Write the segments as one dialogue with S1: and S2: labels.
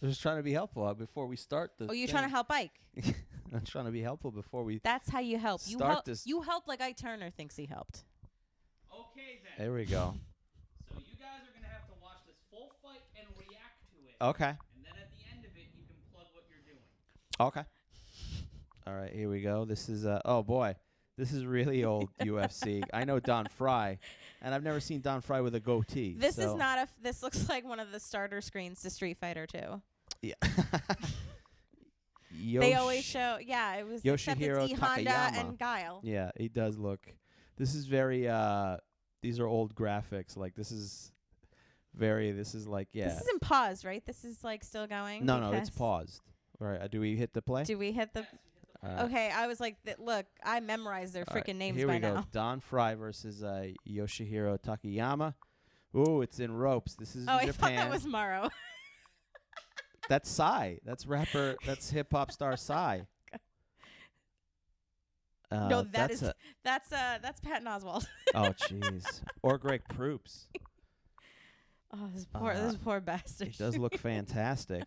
S1: I'm just trying to be helpful before we start the.
S2: Oh, you're trying to help Ike?
S1: I'm trying to be helpful before we.
S2: That's how you help. You help like Ike Turner thinks he helped.
S3: Okay, then.
S1: There we go.
S3: So you guys are going to have to watch this full fight and react to it.
S1: Okay.
S3: And then at the end of it, you can plug what you're doing.
S1: Okay. All right, here we go. This is oh boy, this is really old UFC. I know Don Frye, and I've never seen Don Frye with a goatee.
S2: This is not a. This looks like one of the starter screens to Street Fighter 2.
S1: Yeah.
S2: They always show. Yeah, it was
S1: Yoshihiro
S2: E Honda
S1: Takayama.
S2: and Guile.
S1: Yeah, he does look. This is very. These are old graphics. Like this is very. This is like yeah.
S2: This isn't paused, right? This is like still going.
S1: No, it's paused. All right. Do we hit the play?
S2: Do we hit the? Okay, I was like, look, I memorized their freaking names
S1: here
S2: by
S1: we go.
S2: now.
S1: Don Frye versus Yoshihiro Takayama. Ooh, it's in ropes. This is
S2: I
S1: Japan.
S2: thought that was Morrow.
S1: That's Psy. That's rapper. That's hip hop star Psy.
S2: No, that's Patton Oswalt.
S1: Oh, jeez. Or Greg Proops.
S2: Oh, this poor bastard.
S1: He does look fantastic.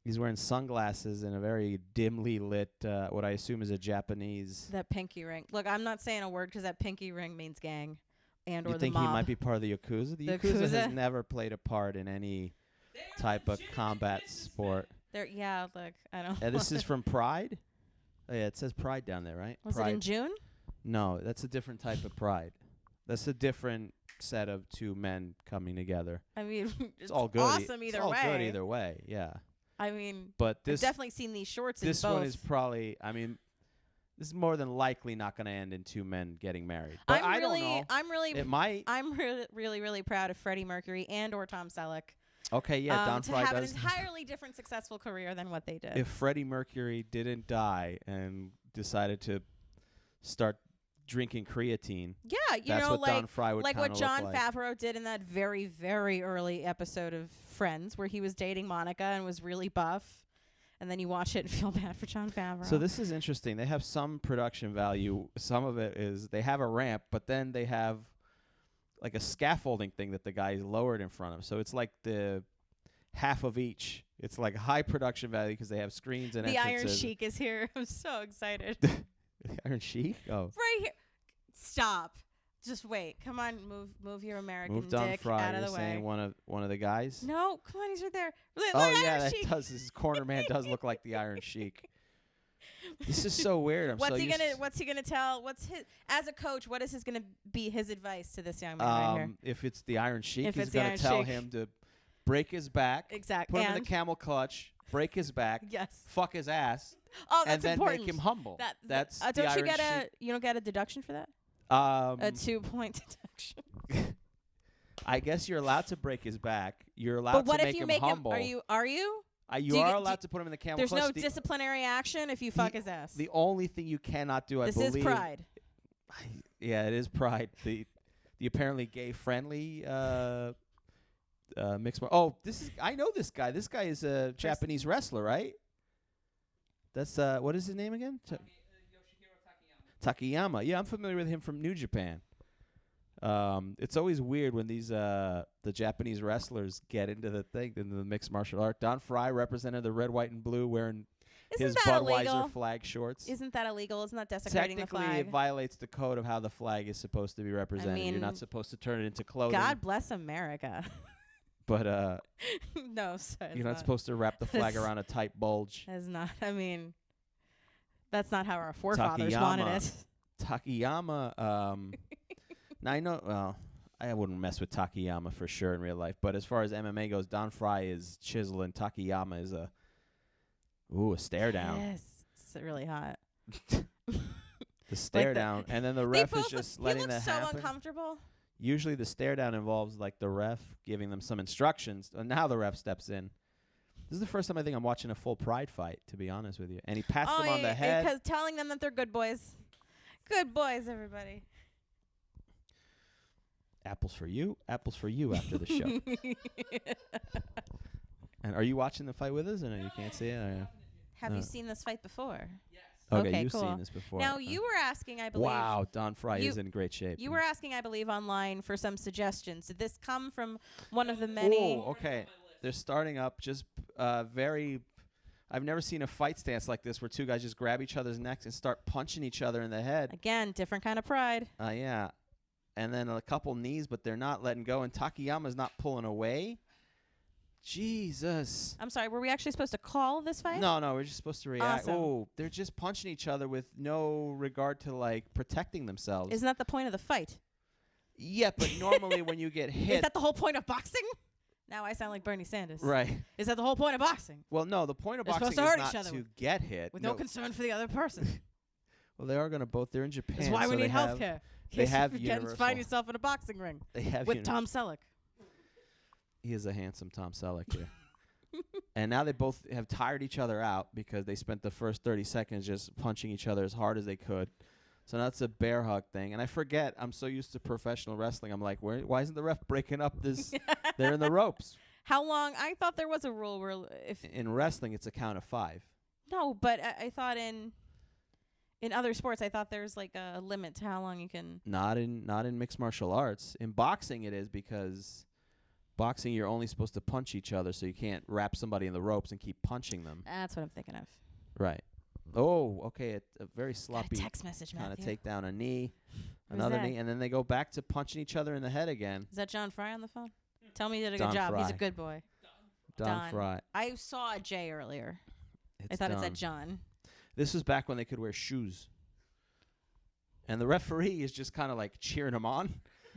S1: He's wearing sunglasses and a very dimly lit, what I assume is a Japanese.
S2: That pinky ring. Look, I'm not saying a word because that pinky ring means gang and or
S1: you
S2: the
S1: think
S2: mob.
S1: he might be part of the Yakuza? The Yakuza has never played a part in any type of combat sport.
S2: Yeah, look, I don't.
S1: This is from Pride? Oh, yeah, it says Pride down there, right?
S2: Was
S1: Pride.
S2: it in June?
S1: No, that's a different type of Pride. That's a different set of two men coming together.
S2: I mean,
S1: it's all good.
S2: Awesome either way.
S1: It's all good either way, yeah.
S2: I mean,
S1: but
S2: I've definitely seen these shorts in both.
S1: This one is probably, I mean, this is more than likely not going to end in two men getting married. But I don't know. It might.
S2: I'm really proud of Freddie Mercury and or Tom Selleck.
S1: Okay, yeah, Don Frye
S2: to have
S1: does.
S2: an entirely different successful career than what they did.
S1: If Freddie Mercury didn't die and decided to start drinking creatine,
S2: yeah,
S1: that's what Don Frye would
S2: like what Jon
S1: like.
S2: Favreau did in that very, very early episode of Friends, where he was dating Monica and was really buff, and then you watch it and feel bad for Jon Favreau.
S1: So this is interesting. They have some production value. Some of it is they have a ramp, but then they have like a scaffolding thing that the guy is lowered in front of. So it's like the half of each. It's like high production value because they have screens and
S2: the
S1: entrances.
S2: Iron Sheik is here. I'm so excited.
S1: The Iron Sheik? Oh.
S2: Right here. Stop. Just wait. Come on. Move your American
S1: Move Don
S2: dick
S1: Frye.
S2: out of the
S1: You're
S2: way.
S1: saying one of the guys?
S2: No. Come on. He's right there. Look,
S1: oh,
S2: Iron
S1: yeah.
S2: Sheik.
S1: That does. This corner man does look like the Iron Sheik. This is so weird.
S2: What's he gonna tell? What's his as a coach? What is gonna be his advice to this young man right here?
S1: If it's the Iron Sheik, he's
S2: gonna
S1: tell him to break his back.
S2: Exactly.
S1: Put him in the camel clutch. Break his back.
S2: Yes.
S1: Fuck his ass.
S2: Oh,
S1: and
S2: that's
S1: then
S2: important.
S1: make him humble. That's the
S2: don't
S1: Iron
S2: you get
S1: Sheik.
S2: you don't get a deduction for that? A 2-point deduction.
S1: I guess you're allowed to break his back. You're allowed to make him humble.
S2: Are you?
S1: You are allowed to put him in the camel
S2: There's
S1: clutch.
S2: no disciplinary action if you fuck his ass.
S1: The only thing you cannot do,
S2: this is pride.
S1: Yeah, it is pride. The apparently gay friendly mixed. I know this guy. This guy is a Japanese wrestler, right? That's what is his name again?
S3: Yoshihiro Takayama.
S1: Takayama. Yeah, I'm familiar with him from New Japan. It's always weird when these the Japanese wrestlers get into the mixed martial art. Don Frye represented the red, white, and blue wearing his Budweiser
S2: illegal?
S1: flag shorts.
S2: Isn't that illegal? Isn't that desecrating the flag?
S1: Technically, it violates the code of how the flag is supposed to be represented. You're not supposed to turn it into clothing.
S2: God bless America.
S1: But
S2: no, sir,
S1: you're not supposed to wrap the flag around a tight bulge.
S2: That's not. I mean, that's not how our forefathers wanted it.
S1: Takayama. Now I know. Well, I wouldn't mess with Takayama for sure in real life. But as far as MMA goes, Don Frye is chiseling. Takayama is a stare down.
S2: Yes, it's really hot.
S1: The stare down, and then the ref is just letting that happen.
S2: He looks so uncomfortable.
S1: Usually the stare down involves like the ref giving them some instructions, and now the ref steps in. This is the first time I think I'm watching a full Pride fight, to be honest with you. And he pats them on the head.
S2: Because telling them that they're good boys. Good boys, everybody.
S1: Apples for you after the show. And are you watching the fight with us? Or no, you can't see it?
S2: Have you seen this fight before?
S3: Yes.
S1: Okay,
S2: Okay,
S1: you've
S2: cool.
S1: seen this before.
S2: Now, you were asking, I believe.
S1: Wow, Don Frye
S2: you-
S1: is in great shape.
S2: You were asking, I believe, online for some suggestions. Did this come from one of the many?
S1: Oh, okay. They're starting up just very. I've never seen a fight stance like this where two guys just grab each other's necks and start punching each other in the head.
S2: Again, different kind of pride.
S1: Yeah. And then a couple knees, but they're not letting go. And Takayama's not pulling away. Jesus.
S2: I'm sorry, were we actually supposed to call this fight?
S1: No, we're just supposed to react.
S2: Awesome.
S1: Oh, they're just punching each other with no regard to, like, protecting themselves.
S2: Isn't that the point of the fight?
S1: Yeah, but normally when you get hit.
S2: Is that the whole point of boxing? Now I sound like Bernie Sanders.
S1: Right.
S2: Is that the whole point of boxing?
S1: Well, no, the point of
S2: They're
S1: boxing
S2: supposed to hurt
S1: is
S2: each
S1: not
S2: other
S1: to get hit.
S2: With no concern for the other person.
S1: Well, they are going to both. They're in Japan.
S2: That's why we
S1: so
S2: need
S1: they
S2: health
S1: have-
S2: care.
S1: They have
S2: find
S1: universal.
S2: yourself in a boxing ring
S1: They have
S2: with Tom Selleck.
S1: He is a handsome Tom Selleck here. And now they both have tired each other out because they spent the first 30 seconds just punching each other as hard as they could. So now it's a bear hug thing. And I forget, I'm so used to professional wrestling. I'm like, why isn't the ref breaking up this? They're in the ropes.
S2: How long? I thought there was a rule where if
S1: In wrestling, it's a count of 5.
S2: no, but I thought in other sports, I thought there's like a limit to how long you can.
S1: Not in mixed martial arts. In boxing, it is because boxing, you're only supposed to punch each other, so you can't wrap somebody in the ropes and keep punching them.
S2: That's what I'm thinking of.
S1: Right. Oh, okay. A very
S2: Got a
S1: sloppy
S2: text message,
S1: kind of
S2: Matthew.
S1: take down a knee,
S2: Who's
S1: another
S2: that?
S1: knee, and then they go back to punching each other in the head again.
S2: Is that John Fry on the phone? Tell me you did a
S1: Don
S2: good job. He's a
S1: Fry.
S2: good boy.
S1: Don
S2: Don.
S1: Fry.
S2: I saw a J earlier. I
S1: It's
S2: thought it
S1: Don.
S2: said John.
S1: This was back when they could wear shoes. And the referee is just kind of like cheering him on.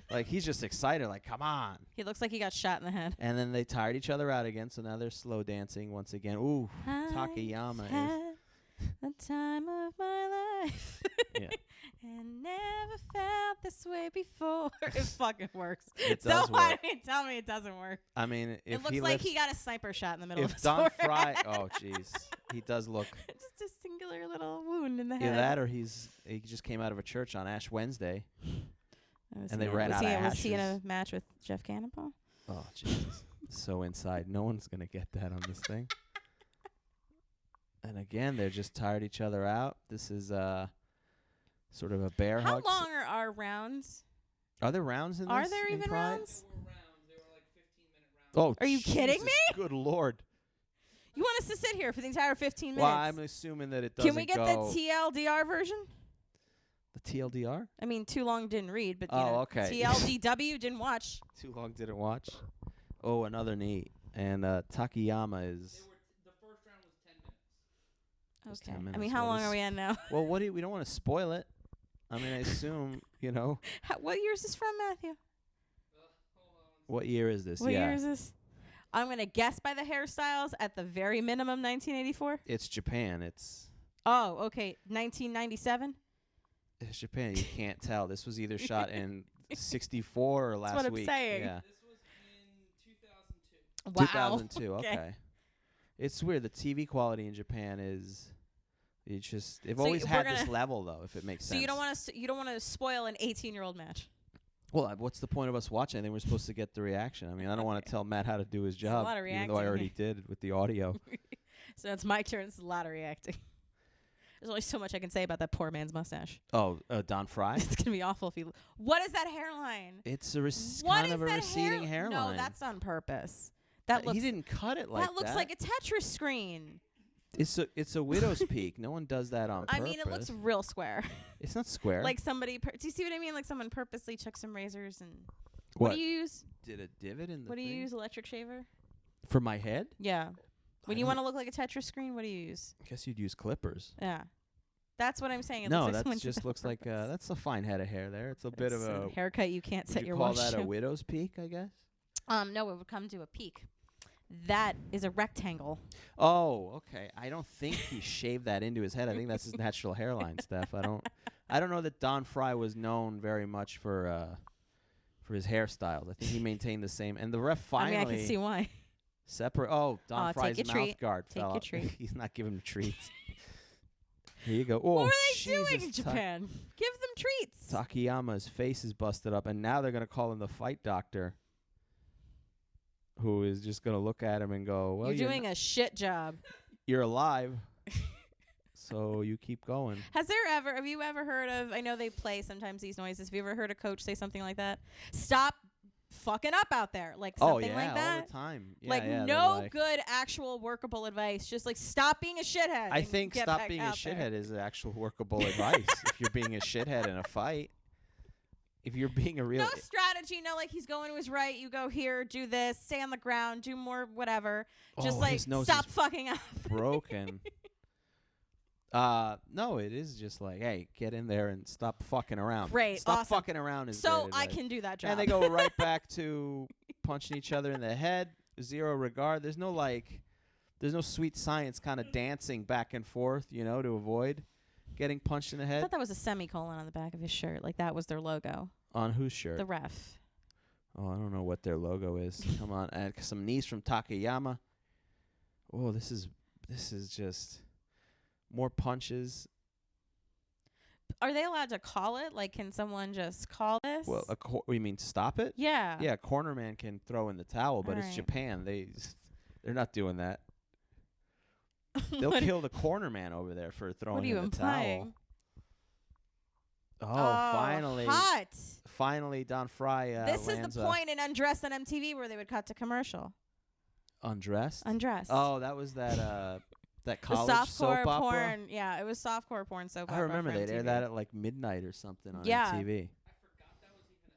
S1: Like he's just excited, like, come on.
S2: He looks like he got shot in the head.
S1: And then they tired each other out again, so now they're slow dancing once again. Ooh, Takayama is.
S2: had the time of my life.
S1: Yeah.
S2: And never felt this way before. It fucking works.
S1: It
S2: So
S1: does
S2: why
S1: work.
S2: don't you tell me it doesn't work?
S1: I mean, if
S2: It looks
S1: he
S2: like
S1: lifts,
S2: he got a sniper shot in the middle of
S1: if
S2: his
S1: Don
S2: forehead.
S1: Fry, oh jeez, he does look.
S2: Just a singular little wound in the
S1: Either
S2: head.
S1: that or he just came out of a church on Ash Wednesday.
S2: Was
S1: and
S2: he
S1: they
S2: in-
S1: ran
S2: was
S1: out
S2: he,
S1: of
S2: Was he in a
S1: ashes.
S2: match with Jeff Cannonball?
S1: Oh Jesus, so inside. No one's gonna get that on this thing. And again, they're just tired each other out. This is sort of a bear
S2: How
S1: hug.
S2: long are our rounds?
S1: Are there rounds in this?
S2: Are there
S1: in
S2: even
S1: Pride?
S2: rounds?
S3: There were rounds. They were like 15-minute rounds.
S1: Oh,
S2: Are you kidding
S1: Jesus, Good Lord.
S2: You want us to sit here for the entire 15 minutes?
S1: Well, I'm assuming that it doesn't
S2: Can we get
S1: go
S2: the TLDR version?
S1: the TLDR?
S2: I mean, too long didn't read, but you
S1: Oh,
S2: know,
S1: okay.
S2: TLDW didn't watch.
S1: Too long didn't watch. Oh, another knee. And Takayama is.
S3: The first round was 10 minutes.
S1: Just
S2: Okay.
S1: 10
S2: I
S1: minutes.
S2: mean, how
S1: Well,
S2: long
S1: this-
S2: are we at now?
S1: Well, we don't want to spoil it. I mean, I assume,
S2: What year is this from, Matthew?
S1: what year is this?
S2: What
S1: yeah.
S2: year is this? I'm going to guess by the hairstyles at the very minimum 1984.
S1: It's Japan. It's
S2: Oh, okay. 1997?
S1: Japan. You can't tell. This was either shot in 64 or last
S2: what I'm
S1: week.
S2: saying.
S1: Yeah.
S3: This was in 2002.
S2: Wow.
S1: 2002.
S2: Okay.
S1: Okay. It's weird. The TV quality in Japan is. It's just. They've
S2: So
S1: always
S2: we're
S1: had this
S2: gonna-
S1: level, though. If it makes
S2: So
S1: sense.
S2: you don't want to spoil an 18-year-old match.
S1: Well, what's the point of us watching? I think we're supposed to get the reaction. I mean, I don't want to tell Matt how to do his
S2: a
S1: job,
S2: lot of
S1: even though I
S2: reacting
S1: already did with the audio.
S2: So it's my turn. This is a lot of reacting. There's only so much I can say about that poor man's mustache.
S1: Oh, Don Fry.
S2: It's going to be awful if you... What is that hairline?
S1: It's a
S2: What
S1: kind
S2: is
S1: of a
S2: that
S1: receding
S2: hair-
S1: hairline.
S2: No, that's on purpose. That looks...
S1: he didn't cut it like that.
S2: that looks like a Tetris screen.
S1: It's a widow's peak. No one does that on purpose.
S2: I mean, it looks real square.
S1: It's not square.
S2: Like somebody... do you see what I mean? Like someone purposely took some razors and...
S1: what?
S2: What do you use?
S1: Did a divot in the
S2: What do you
S1: thing?
S2: use? Electric shaver?
S1: For my head?
S2: Yeah. When
S1: I
S2: you
S1: don't-
S2: want to look like a Tetris screen, what do you use?
S1: I guess you'd use clippers.
S2: Yeah. That's what I'm saying. It
S1: No,
S2: looks like
S1: that
S2: someone did
S1: just
S2: it
S1: looks
S2: on
S1: like
S2: purpose.
S1: that's a fine head of hair there. It's a bit
S2: It's
S1: of a.
S2: haircut you can't
S1: Would
S2: set
S1: you
S2: your
S1: call
S2: watch
S1: that
S2: to.
S1: a widow's peak? I guess.
S2: No, it would come to a peak. That is a rectangle.
S1: Oh, okay. I don't think he shaved that into his head. I think that's his natural hairline, Steph. I don't know that Don Fry was known very much for his hairstyles. I think he maintained the same. And the ref finally
S2: I mean, I can see why.
S1: separate. Oh, Don
S2: Aw, take
S1: Fry's
S2: your
S1: mouth
S2: treat.
S1: guard
S2: Take
S1: fell
S2: your
S1: out.
S2: treat.
S1: He's not giving him treats. Here you go. Oh,
S2: What were they
S1: Jesus,
S2: doing in Japan? Give them treats.
S1: Takayama's face is busted up, and now they're going to call in the fight doctor, who is just going to look at him and go, well,
S2: You're doing a shit job.
S1: you're alive. So you keep going.
S2: Have you ever heard of, I know they play sometimes these noises. Have you ever heard a coach say something like that? Stop fucking up out there. Like something like that.
S1: All the time. Yeah,
S2: like
S1: yeah,
S2: no
S1: like,
S2: good actual workable advice. Just like stop being a shithead.
S1: I
S2: and
S1: think
S2: get
S1: stop
S2: back
S1: being a
S2: out
S1: shithead
S2: there.
S1: is actual workable advice. If you're being a shithead in a fight. If you're being a real...
S2: No strategy, no, like he's going to his right, you go here, do this, stay on the ground, do more whatever. Just like
S1: his nose
S2: stop
S1: is
S2: fucking up.
S1: broken. No, it is just like, hey, get in there and stop fucking around.
S2: Great,
S1: Stop
S2: awesome.
S1: fucking around is
S2: So
S1: great
S2: I
S1: advice.
S2: can do that job.
S1: And they go right back to punching each other in the head, zero regard. There's no sweet science kind of dancing back and forth, to avoid getting punched in the
S2: I
S1: head.
S2: thought that was a semicolon on the back of his shirt. Like that was their logo.
S1: On whose shirt?
S2: The ref.
S1: Oh, I don't know what their logo is. Come on, and some knees from Takayama. Oh, this is just more punches.
S2: Are they allowed to call it? Like, can someone just call this?
S1: Well, you mean stop it?
S2: yeah.
S1: Yeah, corner man can throw in the towel, but it's
S2: Alright.
S1: Japan. They're not doing that. They'll
S2: What-
S1: kill the corner man over there for throwing
S2: What are you
S1: in the
S2: implying?
S1: towel. Oh, finally.
S2: Hot.
S1: Finally, Don Frye
S2: This is
S1: lands
S2: the point in Undressed on MTV where they would cut to commercial.
S1: undressed.
S2: Undressed.
S1: Oh, that was that
S2: the
S1: that college
S2: softcore
S1: soap opera.
S2: porn. Yeah, it was softcore porn soap
S1: I
S2: opera.
S1: remember
S2: for
S1: they'd air
S2: MTV.
S1: that at like midnight or something on
S2: Yeah.
S1: MTV.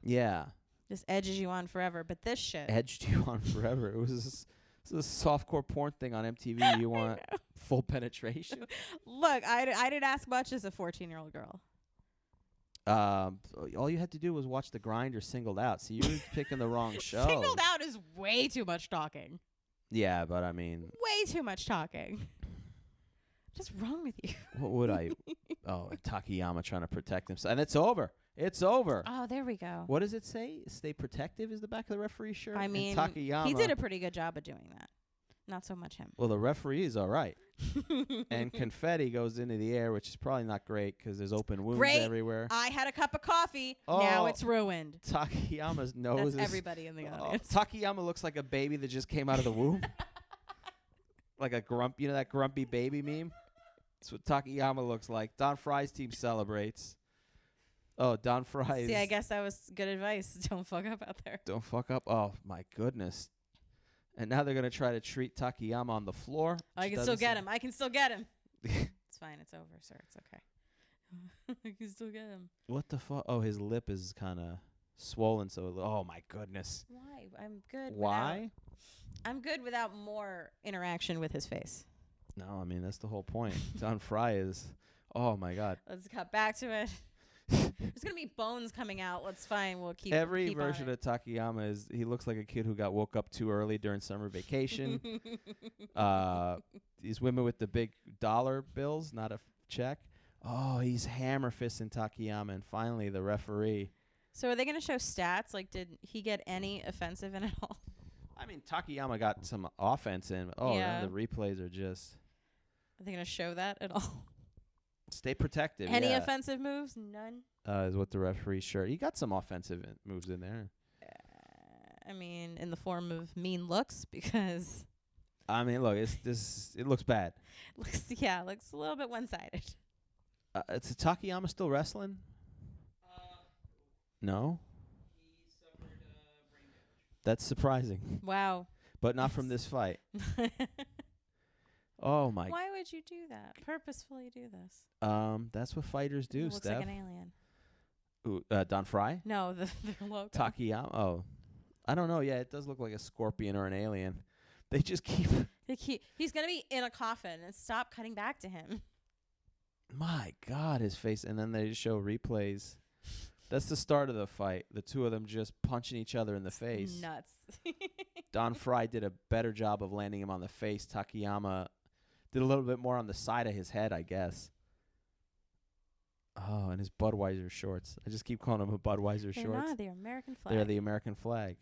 S1: Yeah,
S2: Just edges you on forever. But this shit.
S1: edged you on forever. It was a softcore porn thing on MTV. You want full penetration?
S2: Look, I didn't ask much as a 14-year-old girl.
S1: All you had to do was watch The Grind or Singled Out. So you were picking the wrong show.
S2: Singled Out is way too much talking.
S1: Yeah, but I mean,
S2: Way too much talking. What's wrong with you?
S1: what would I? Oh, Takayama trying to protect himself, and it's over. It's over.
S2: Oh, there we go.
S1: What does it say? Stay protective is the back of the referee shirt.
S2: I
S1: And
S2: mean,
S1: Takayama.
S2: he did a pretty good job of doing that. Not so much him.
S1: Well, the referee is all right. And confetti goes into the air, which is probably not great because there's open wounds
S2: Great.
S1: everywhere.
S2: I had a cup of coffee. Now
S1: Oh.
S2: it's ruined.
S1: Takayama's nose
S2: That's
S1: is...
S2: everybody in the audience.
S1: Takayama looks like a baby that just came out of the womb. Like a grump, that grumpy baby meme? That's what Takayama looks like. Don Frye's team celebrates. Oh, Don Frye
S2: See, I guess that was good advice. Don't fuck up out there.
S1: Don't fuck up. Oh, my goodness. And now they're going to try to treat Takayama on the floor.
S2: I
S1: which
S2: can still
S1: doesn't
S2: get
S1: seem-
S2: him. I can still get him. It's fine. It's over, sir. It's okay. I can still get him.
S1: What the fuck? Oh, his lip is kind of swollen. So, oh, my goodness.
S2: Why? I'm good.
S1: Why?
S2: I'm good without more interaction with his face.
S1: No, I mean, that's the whole point. Don Frye is, oh, my God.
S2: Let's cut back to it. There's going to be bones coming out. That's fine. We'll keep
S1: Every
S2: keep on
S1: version
S2: it.
S1: of Takayama is, he looks like a kid who got woke up too early during summer vacation. These women with the big dollar bills, not a check. Oh, he's hammer fisting Takayama. And finally, the referee.
S2: So are they going to show stats? Like, did he get any offensive in it all?
S1: I mean, Takayama got some offense in. Oh,
S2: Yeah.
S1: the replays are just
S2: Are they going to show that at all?
S1: stay protective.
S2: Any
S1: yeah.
S2: offensive moves? None.
S1: Is what the referee shirt. He got some offensive moves in there.
S2: I mean, in the form of mean looks, because
S1: I mean, look, it looks bad.
S2: looks a little bit one-sided.
S1: It's Takayama still wrestling? No,
S3: He suffered brain damage.
S1: that's surprising,
S2: Wow.
S1: but not from this fight. Oh my.
S2: Why would you do that? Purposefully do this?
S1: That's what fighters do,
S2: Looks
S1: Steph.
S2: like an alien.
S1: Ooh, Don Frye,
S2: No, their logo.
S1: Takayama. Oh, I don't know. Yeah, it does look like a scorpion or an alien. They just keep.
S2: He's gonna be in a coffin, and stop cutting back to him.
S1: My God, his face, and then they just show replays. That's the start of the fight. The two of them just punching each other in the face.
S2: Nuts.
S1: Don Frye did a better job of landing him on the face. Takayama did a little bit more on the side of his head, I guess. Oh, and his Budweiser shorts. I just keep calling them a Budweiser
S2: They're
S1: shorts.
S2: not. They're American flag.
S1: They're the American flag.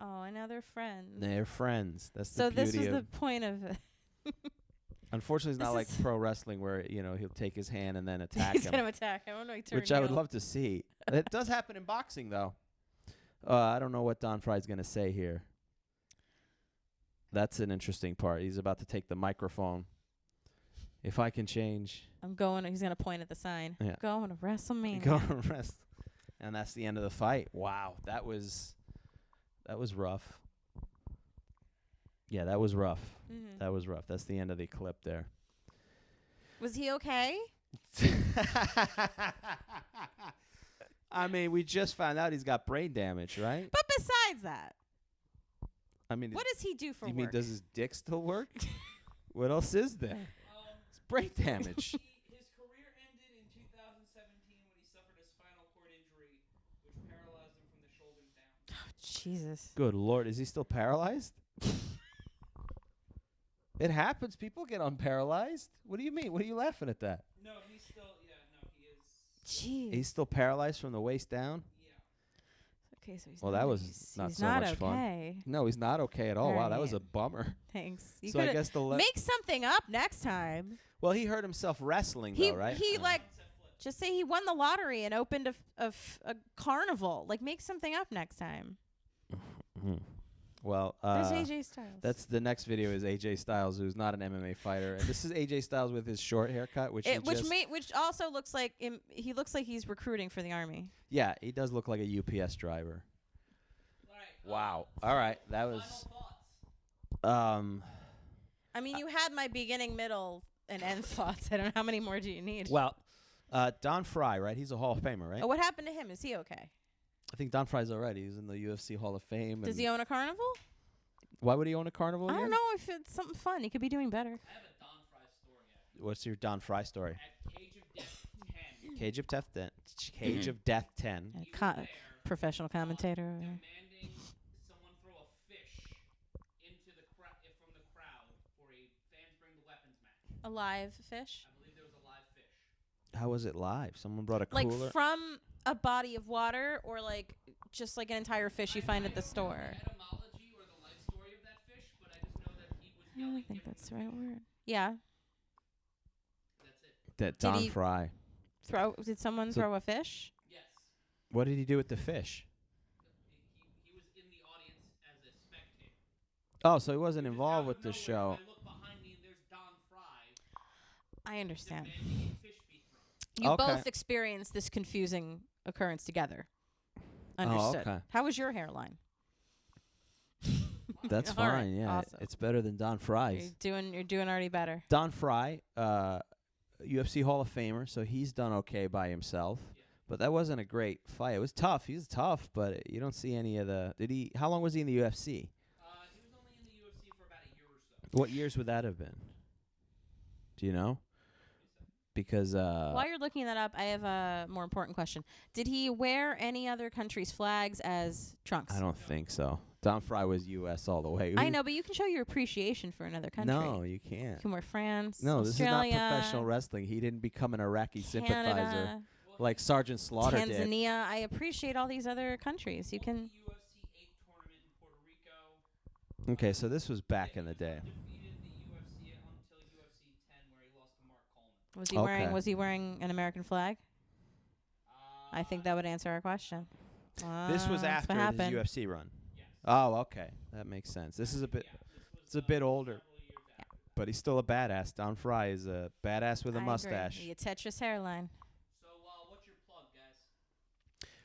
S2: Oh, and now they're friends.
S1: They're friends. That's
S2: So
S1: the
S2: this
S1: beauty
S2: was
S1: of.
S2: the point of.
S1: Unfortunately, it's
S2: this
S1: not like
S2: is-
S1: pro wrestling where he'll take his hand and then attack
S2: He's
S1: him,
S2: gonna attack him. When do I turn
S1: which I would
S2: heel?
S1: love to see. It does happen in boxing, though. I don't know what Don Frye's gonna say here. That's an interesting part. He's about to take the microphone. If I can change,
S2: I'm going. He's gonna point at the sign.
S1: Yeah.
S2: Going to WrestleMania.
S1: go and rest. And that's the end of the fight. Wow, that was rough. Yeah, that was rough.
S2: Mm-hmm.
S1: That was rough. That's the end of the clip there.
S2: Was he okay?
S1: I mean, we just found out he's got brain damage, right?
S2: But besides that,
S1: I mean,
S2: what does he do for
S1: you
S2: work?
S1: mean does his dick still work? What else is there? It's brain damage.
S3: His career ended in 2017 when he suffered a spinal cord injury, which paralyzed him from the shoulders down.
S2: Oh, Jesus.
S1: Good Lord, is he still paralyzed? It happens. People get unparalyzed. What do you mean? What are you laughing at that?
S3: No, he's still. Yeah, no, he is.
S2: Jeez.
S1: He's still paralyzed from the waist down?
S3: Yeah.
S2: Okay, so he's
S1: Well,
S2: not,
S1: that was
S2: he's
S1: not
S2: he's
S1: so
S2: not
S1: much fun.
S2: okay.
S1: No, he's not okay at all. Wow, that was a
S2: Right.
S1: bummer.
S2: Thanks. You
S1: So I
S2: coulda-
S1: guess the
S2: make something up next time.
S1: well, he hurt himself wrestling,
S2: He
S1: though, right?
S2: he like just say he won the lottery and opened a carnival. Like make something up next time.
S1: Mhm. Well,
S2: There's AJ Styles.
S1: that's the next video is AJ Styles, who's not an MMA fighter, and this is AJ Styles with his short haircut, which
S2: which also looks like he looks like he's recruiting for the army.
S1: yeah, he does look like a UPS driver.
S3: All right.
S1: Wow. All right, that was
S2: I mean, you had my beginning, middle, and end thoughts. I don't know how many more do you need.
S1: well, Don Frye, right? He's a Hall of Famer, right?
S2: Oh, what happened to him? Is he okay?
S1: I think Don Frye's already. He's in the UFC Hall of Fame.
S2: Does
S1: and
S2: he own a carnival?
S1: why would he own a carnival
S2: I
S1: again?
S2: don't know if it's something fun. He could be doing better.
S3: I have a Don Fry story. Actually.
S1: What's your Don Frye story?
S3: At Cage of Death 10.
S1: Cage of Death 10. Cage of Death 10.
S2: And
S3: He was there,
S2: professional commentator.
S3: demanding someone throw a fish into the from the crowd for a fans bring the weapons match.
S2: A live fish?
S3: I believe there was a live fish.
S1: How was it live? Someone brought a
S2: Like
S1: cooler?
S2: from a body of water or like just like an entire fish you find at the store?
S3: The etymology or the life story of that fish, but I just know that he was
S2: I
S3: yelling.
S2: don't think
S3: "Give him
S2: that's
S3: the
S2: the right
S3: fish."
S2: word. Yeah.
S3: That's it.
S1: That
S2: Did
S1: Don
S2: he-
S1: Frye.
S2: Did someone
S1: So-
S2: throw a fish?
S3: Yes.
S1: What did he do with the fish?
S3: He was in the audience as a spectator.
S1: Oh, so he wasn't
S3: Because
S1: involved
S3: out
S1: with
S3: of
S1: the
S3: nowhere,
S1: show.
S3: I look behind me and there's Don Fry
S2: I understand.
S3: demanding a fish be thrown.
S2: You
S1: Okay.
S2: both experienced this confusing occurrence together. Understood.
S1: okay.
S2: How was your hairline?
S1: That's
S2: All right,
S1: fine. Yeah,
S2: awesome.
S1: it's better than Don Frye's.
S2: You're doing already better.
S1: Don Frye, UFC Hall of Famer, so he's done okay by himself.
S3: Yeah.
S1: But that wasn't a great fight. It was tough. He was tough, but you don't see any of the. Did he? How long was he in the UFC?
S3: He was only in the UFC for about a year or so.
S1: What years would that have been? Do you know? Because
S2: While you're looking that up, I have a more important question. Did he wear any other country's flags as trunks?
S1: I don't think so. Don Frye was U.S. all the way.
S2: I know, but you can show your appreciation for another country.
S1: No, you
S2: You
S1: can't.
S2: can wear France,
S1: No, this
S2: Australia,
S1: is not professional wrestling. He didn't become an Iraqi sympathizer
S2: Canada,
S1: like Sergeant Slaughter did.
S2: Tanzania. I appreciate all these other countries. You
S3: Won
S2: can.
S3: the UFC 8 tournament in Puerto Rico.
S1: Okay, so this was back in the day.
S3: Defeated the UFC until UFC 10, where he lost to Mark Coleman.
S2: Was he wearing?
S1: Okay.
S2: Was he wearing an American flag? I think that would answer our question.
S1: This was
S2: That's
S1: after
S2: what
S1: his
S2: happened.
S1: UFC run.
S3: Yes.
S1: Oh, okay, that makes sense. This is a bit.
S3: Yeah, this was,
S1: It's a bit older,
S3: several years after.
S1: but he's still a badass. Don Frye is a badass with a
S2: I
S1: mustache.
S2: agree. The Tetris hairline.
S3: So, what's your plug, guys?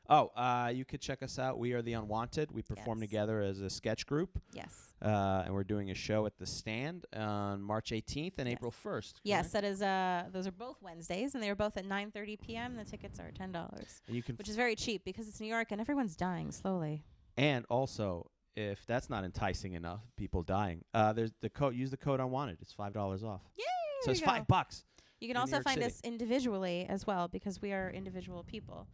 S1: Oh, you could check us out. We are the Unwanted. We perform
S2: Yes.
S1: together as a sketch group,
S2: Yes.
S1: and we're doing a show at the Stand on March 18th and
S2: Yes.
S1: April 1st.
S2: Yes,
S1: correct?
S2: that is. Those are both Wednesdays, and they are both at 9:30 p.m. The tickets are $10,
S1: And you can,
S2: which is very cheap because it's New York and everyone's dying slowly.
S1: and also if that's not enticing enough, people dying. There's the code. Use the code Unwanted. It's $5 off.
S2: Yay!
S1: So it's $5.
S2: You can
S1: in New
S2: also
S1: York
S2: find
S1: City.
S2: us individually as well because we are individual people.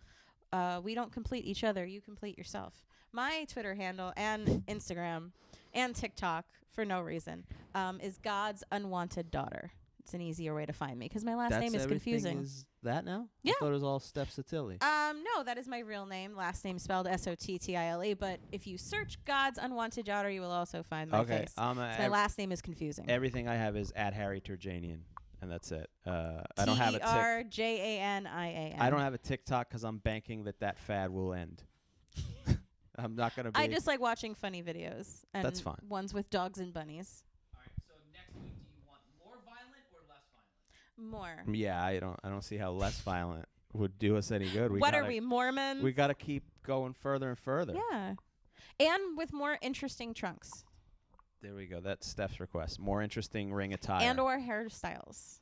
S2: We don't complete each other. You complete yourself. My Twitter handle and Instagram and TikTok, for no reason, is God's Unwanted Daughter. It's an easier way to find me because my last
S1: That's
S2: name is
S1: everything
S2: confusing.
S1: Is that now?
S2: Yeah.
S1: I thought it was all Steph Sottile.
S2: No, that is my real name. Last name spelled Sottile. But if you search God's Unwanted Daughter, you will also find my
S1: Okay.
S2: face. My last name is confusing.
S1: Everything I have is at Harry Terjanian, and that's it. I don't have a
S2: TerJanian.
S1: I don't have a TikTok because I'm banking that fad will end. I'm not gonna be.
S2: I just like watching funny videos. And
S1: That's fine.
S2: Ones with dogs and bunnies.
S3: All right. So next week, do you want more violent or less violent?
S2: More.
S1: Yeah, I don't see how less violent would do us any good.
S2: What are we, Mormons?
S1: We got to keep going further and further.
S2: Yeah. And with more interesting trunks.
S1: There we go. That's Steph's request. More interesting ring attire.
S2: And or hairstyles.